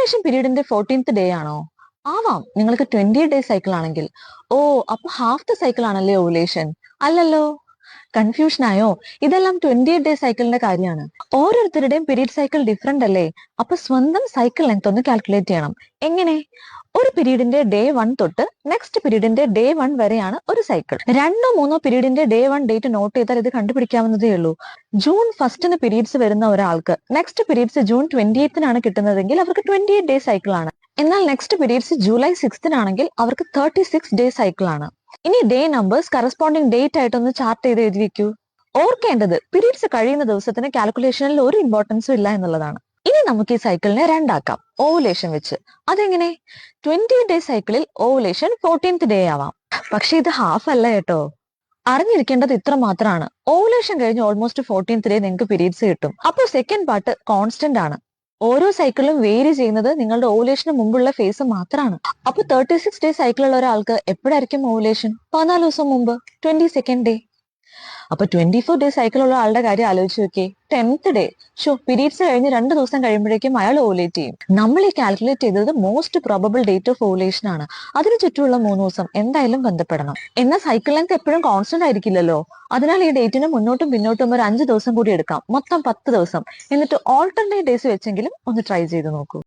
Ovulation പീരീഡിന്റെ 14th day ആണോ? ആവാം, നിങ്ങൾക്ക് 28 ഡേ സൈക്കിൾ ആണെങ്കിൽ. ഓ, അപ്പൊ ഹാഫ് ദ സൈക്കിൾ ആണല്ലേ ഓവുലേഷൻ? അല്ലല്ലോ. കൺഫ്യൂഷൻ ആയോ? ഇതെല്ലാം 28 ഡേ സൈക്കിളിന്റെ കാര്യമാണ്. ഓരോരുത്തരുടെയും പീരീഡ് സൈക്കിൾ ഡിഫറെന്റ് അല്ലേ? അപ്പൊ സ്വന്തം സൈക്കിൾ ലെങ്ത് ഒന്ന് കാൽക്കുലേറ്റ് ചെയ്യണം. എങ്ങനെ? ഒരു പീരീഡിന്റെ ഡേ 1 തൊട്ട് നെക്സ്റ്റ് പീരീഡിന്റെ ഡേ 1 വരെയാണ് ഒരു സൈക്കിൾ. 2-3 പീരീഡിന്റെ ഡേ 1 ഡേറ്റ് നോട്ട് ചെയ്താൽ ഇത് കണ്ടുപിടിക്കാവുന്നതേ ഉള്ളൂ. ജൂൺ 1 പീരീഡ്സ് വരുന്ന ഒരാൾക്ക് നെക്സ്റ്റ് പീരീഡ്സ് ജൂൺ 28 കിട്ടുന്നതെങ്കിൽ അവർക്ക് 28 ഡേ സൈക്കിൾ ആണ്. എന്നാൽ നെക്സ്റ്റ് പീരീഡ്സ് ജൂലൈ 6 ആണെങ്കിൽ അവർക്ക് 36 ഡേ സൈക്കിൾ ആണ്. ഇനി ഡേ നമ്പേഴ്സ് കറസ്പോണ്ടിങ് ഡേറ്റ് ആയിട്ടൊന്ന് ചാർട്ട് ചെയ്ത് എഴുതി വെക്കൂ. ഓർക്കേണ്ടത് പീരീഡ്സ് കഴിയുന്ന ദിവസത്തിന് കാൽക്കുലേഷനിൽ ഒരു ഇമ്പോർട്ടൻസും ഇല്ല എന്നുള്ളതാണ്. ഇനി നമുക്ക് ഈ സൈക്കിളിനെ രണ്ടാക്കാം, ഓവുലേഷൻ വെച്ച്. അതെങ്ങനെ? 28 ഡേ സൈക്കിളിൽ ഓവുലേഷൻ 14th ഡേ ആവാം. പക്ഷെ ഇത് ഹാഫ് അല്ല കേട്ടോ. അറിഞ്ഞിരിക്കേണ്ടത് ഇത്ര മാത്രമാണ്. ഓവുലേഷൻ കഴിഞ്ഞ് ഓൾമോസ്റ്റ് 14th ഡേ നിങ്ങൾക്ക് പീരീഡ്സ് കിട്ടും. അപ്പോൾ സെക്കൻഡ് പാർട്ട് കോൺസ്റ്റന്റ് ആണ്. ഓരോ സൈക്കിളും വേരി ചെയ്യുന്നത് നിങ്ങളുടെ ഓവുലേഷന് മുമ്പുള്ള ഫേസ് മാത്രമാണ്. അപ്പൊ 36 ഡേ സൈക്കിൾ ഉള്ള ഒരാൾക്ക് എപ്പോഴായിരിക്കും ഓവുലേഷൻ? 14 ദിവസം മുമ്പ്, 22nd ഡേ. അപ്പൊ 24 ഡേ സൈക്കിൾ ഉള്ള ആളുടെ കാര്യം ആലോചിച്ച് നോക്കിയേ. 10th ഡേ പീരീഡ്സ് കഴിഞ്ഞ് 2 ദിവസം കഴിയുമ്പോഴേക്കും അയാൾ ഓവുലേറ്റ് ചെയ്യും. നമ്മൾ ഈ കാൽക്കുലേറ്റ് ചെയ്തത് most probable date of ovulation ആണ്. അതിന് ചുറ്റുമുള്ള 3 ദിവസം എന്തായാലും ബന്ധപ്പെടണം. എന്നാൽ സൈക്കിൾ ലെങ്ത് എപ്പോഴും കോൺസ്റ്റന്റ് ആയിരിക്കില്ലല്ലോ. അതിനാൽ ഈ ഡേറ്റിന് മുന്നോട്ടും പിന്നോട്ടും ഒരു 5 ദിവസം കൂടി എടുക്കാം. മൊത്തം 10 ദിവസം. എന്നിട്ട് ഓൾട്ടർനേറ്റ് ഡേയ്സ് വെച്ചെങ്കിലും ഒന്ന് ട്രൈ ചെയ്ത് നോക്കൂ.